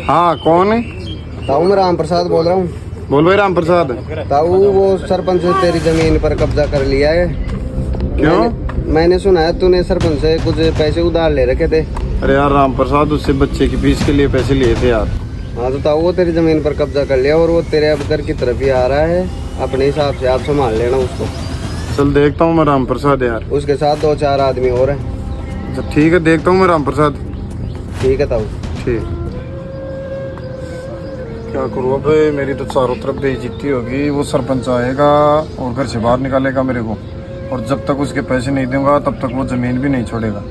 हाँ कौन है? ताऊ मैं राम प्रसाद बोल रहा हूँ। बोल भाई राम प्रसाद। ताऊ वो सरपंच ने तेरी जमीन पर कब्जा कर लिया है। क्यों? मैंने सुना है तूने सरपंच से कुछ पैसे उधार ले रखे थे। अरे यार राम प्रसाद, उससे बच्चे की फीस के लिए पैसे लिए थे यार। हाँ तो ताऊ वो तेरी जमीन पर कब्जा कर लिया और वो तेरे अब घर की तरफ ही आ रहा है। अपने हिसाब से आप संभाल लेना उसको। चल देखता हूँ मैं राम प्रसाद यार। उसके साथ 2-4 आदमी और हैं। अच्छा ठीक है, देखता हूँ मैं राम प्रसाद। ठीक है ताऊ। ठीक। क्या करूँ अब, मेरी तो चारों तरफ बेइज्जती होगी। वो सरपंच आएगा और घर से बाहर निकालेगा मेरे को, और जब तक उसके पैसे नहीं दूंगा तब तक वो जमीन भी नहीं छोड़ेगा।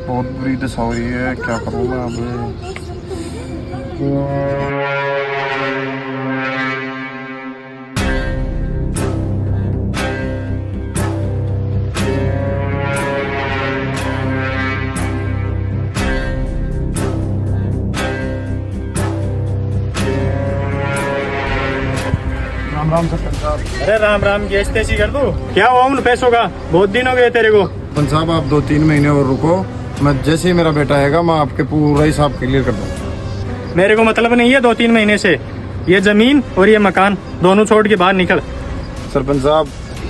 बहुत बुरी दशा हो रही है, क्या करूँ मैं अब। राम राम सरपंच साहब। अरे राम राम, गैस तैसी कर दूं? क्या हुआ उन पैसों का? बहुत दिन हो गए तेरे को। सरपंच साहब आप 2-3 महीने और रुको, मैं जैसे ही मेरा बेटा आएगा मैं आपके पूरा हिसाब क्लियर कर दूँगा। मेरे को मतलब नहीं है 2-3 महीने से। ये जमीन और ये मकान दोनों छोड़ के बाहर निकल। सरपंच साहब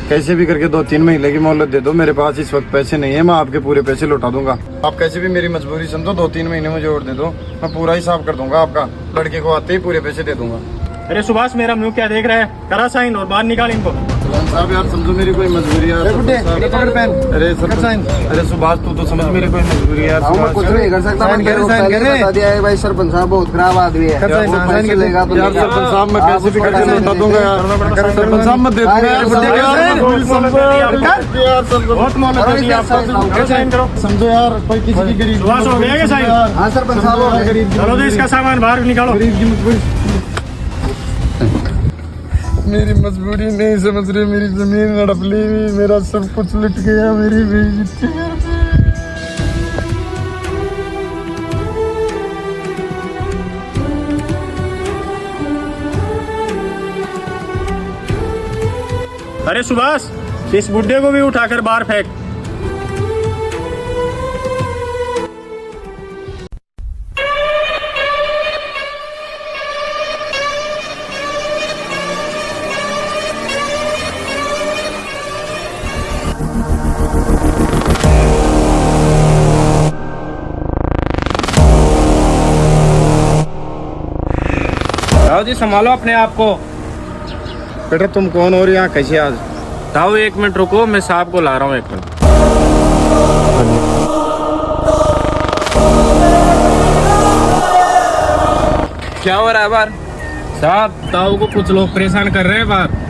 कैसे भी करके 2-3 महीने की मोहलत दे दो। मेरे पास इस वक्त पैसे नहीं है, मैं आपके पूरे पैसे लौटा दूंगा। आप कैसे भी मेरी मजबूरी समझो, 2-3 महीने मुझे और दे दो, मैं पूरा हिसाब कर दूंगा आपका। लड़के को आते ही पूरे पैसे दे दूंगा। अरे सुभाष, मेरा मुंह क्या देख रहा है? करा साइन और बाहर निकाल इनको। सरपंच साहब यार समझो मेरी कोई मजबूरी है। अरे सरपंच, अरे सुभाष तू तो समझ मेरी कोई मजबूरी है यार। मैं कुछ नहीं कर सकता। मैंने पहले बता दिया है भाई, सरपंच साहब बहुत खराब आदमी है। यार सरपंच साहब मैं कैसे भी करके लौटा दूंगा यार। सरपंच साहब मैं दे दूंगा यार। बहुत मोहलत दी आपको। साइन करो। समझो यार, कोई किसी की गरीब सुभाष हो गया क्या साइन? हाँ सरपंच साहब। चलो तो इसका सामान बाहर निकालो। मेरी मजबूरी नहीं समझ रही, मेरी जमीन हड़प ली, मेरा सब कुछ लुट गया, मेरी बेइज्जती कर दी। अरे सुभाष, इस बुड्ढे को भी उठाकर बाहर फेंक। ताऊ जी संभालो अपने आप को। बेटा तुम कौन हो, यहाँ कैसे आज? ताऊ 1 मिनट रुको, मैं साहब को ला रहा हूँ 1 मिनट। क्या हो रहा है बाहर? साहब ताऊ को कुछ लोग परेशान कर रहे हैं बाहर।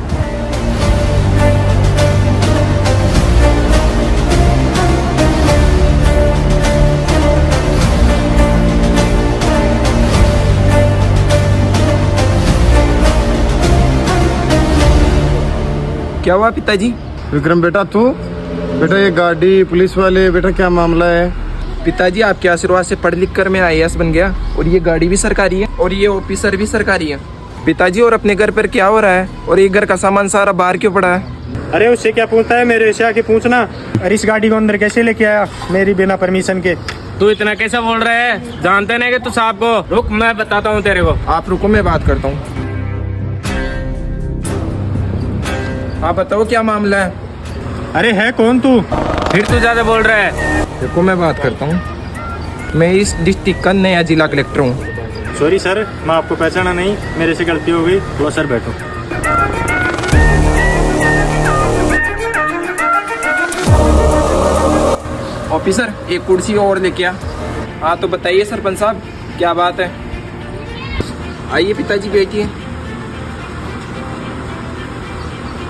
क्या हुआ पिताजी? विक्रम बेटा तू? बेटा ये गाड़ी पुलिस वाले, बेटा क्या मामला है? पिताजी आपके आशीर्वाद से पढ़ लिख कर मैं IAS बन गया, और ये गाड़ी भी सरकारी है और ये ऑफिसर भी सरकारी है। पिताजी और अपने घर पर क्या हो रहा है, और ये घर का सामान सारा बाहर क्यों पड़ा है? अरे उससे क्या पूछता है, मेरे से आके पूछना। अरे इस गाड़ी को अंदर कैसे लेके आया मेरी बिना परमिशन के? तू इतना कैसा बोल रहा है? जानते नहीं कि तू साहब को? रुक मैं बताता हूँ तेरे को। आप रुको, मैं बात करता हूँ। आप बताओ क्या मामला है? अरे है कौन तू? फिर तू ज्यादा बोल रहा है। देखो मैं बात करता हूँ, मैं इस डिस्ट्रिक्ट का नया जिला कलेक्टर हूँ। सॉरी सर, मैं आपको पहचाना नहीं, मेरे से गलती हो गई। लो सर बैठो। ऑफिसर एक कुर्सी और लेके आ। हाँ तो बताइए सरपंच साहब, क्या बात है? आइए पिताजी बैठिए।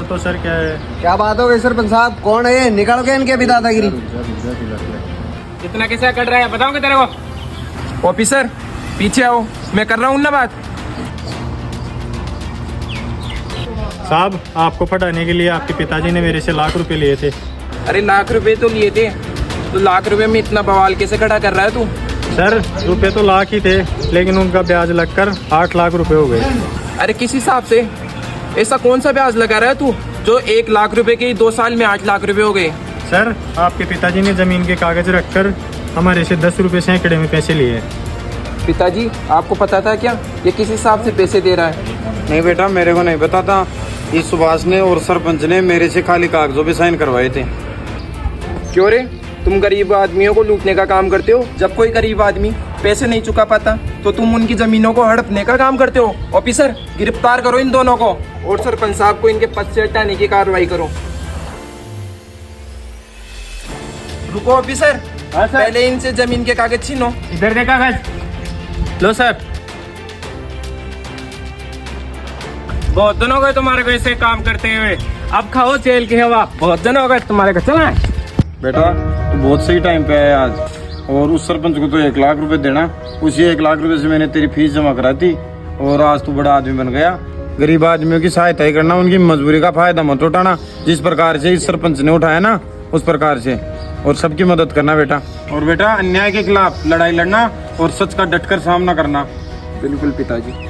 तो सर क्या है? क्या बात हो गई सरपंच साहब? कौन है ये? निकाल के इनके भी दादागिरी। इतना कैसा कर रहा है बताओगे तेरे को? ऑफिसर पीछे आओ, मैं कर रहा हूँ ना बात। साहब आपको पढ़ाने के लिए आपके पिताजी ने मेरे से लाख रुपए लिए थे। अरे लाख रुपए तो लिए थे, तो लाख रुपए में इतना बवाल कैसे खड़ा कर रहा है तू? सर रुपए तो लाख ही थे, लेकिन उनका ब्याज लगकर 8 लाख रुपए हो गए। अरे किस हिसाब से? ऐसा कौन सा ब्याज लगा रहा है तू जो 1 लाख रुपए के 2 साल में 8 लाख रुपए हो गए? सर आपके पिताजी ने जमीन के कागज रखकर हमारे से 10 रुपए सैकड़े में पैसे लिए। पिताजी आपको पता था क्या ये किस हिसाब से पैसे दे रहा है? नहीं बेटा, मेरे को नहीं पता था। इस सुभाष ने और सरपंच ने मेरे से खाली कागजों पे साइन करवाए थे। क्यों रे, तुम गरीब आदमियों को लूटने का काम करते हो? जब कोई गरीब आदमी पैसे नहीं चुका पाता तो तुम उनकी जमीनों को हड़पने का काम करते हो। ऑफिसर, गिरफ्तार करो इन दोनों को और सरपंच साहब को इनके पद से हटाने की कार्रवाई करो। रुको ऑफिसर, हाँ सर। पहले इनसे जमीन के कागज छीनो। इधर दे कागज। लो सर। बहुत दिन हो गए तुम्हारे को ऐसे काम करते हुए, अब खाओ जेल की हवा। बहुत दिन हो गए तुम्हारे को। चला बेटा तू बहुत सही टाइम पे आया आज। और उस सरपंच को तो 1 लाख रुपए देना। उसी 1 लाख रुपए से मैंने तेरी फीस जमा करा थी और आज तू बड़ा आदमी बन गया। गरीब आदमियों की सहायता ही करना, उनकी मजबूरी का फायदा मत उठाना। जिस प्रकार से इस सरपंच ने उठाया ना, उस प्रकार से और सबकी मदद करना बेटा। और बेटा अन्याय के खिलाफ लड़ाई लड़ना और सच का डटकर सामना करना। बिल्कुल पिताजी।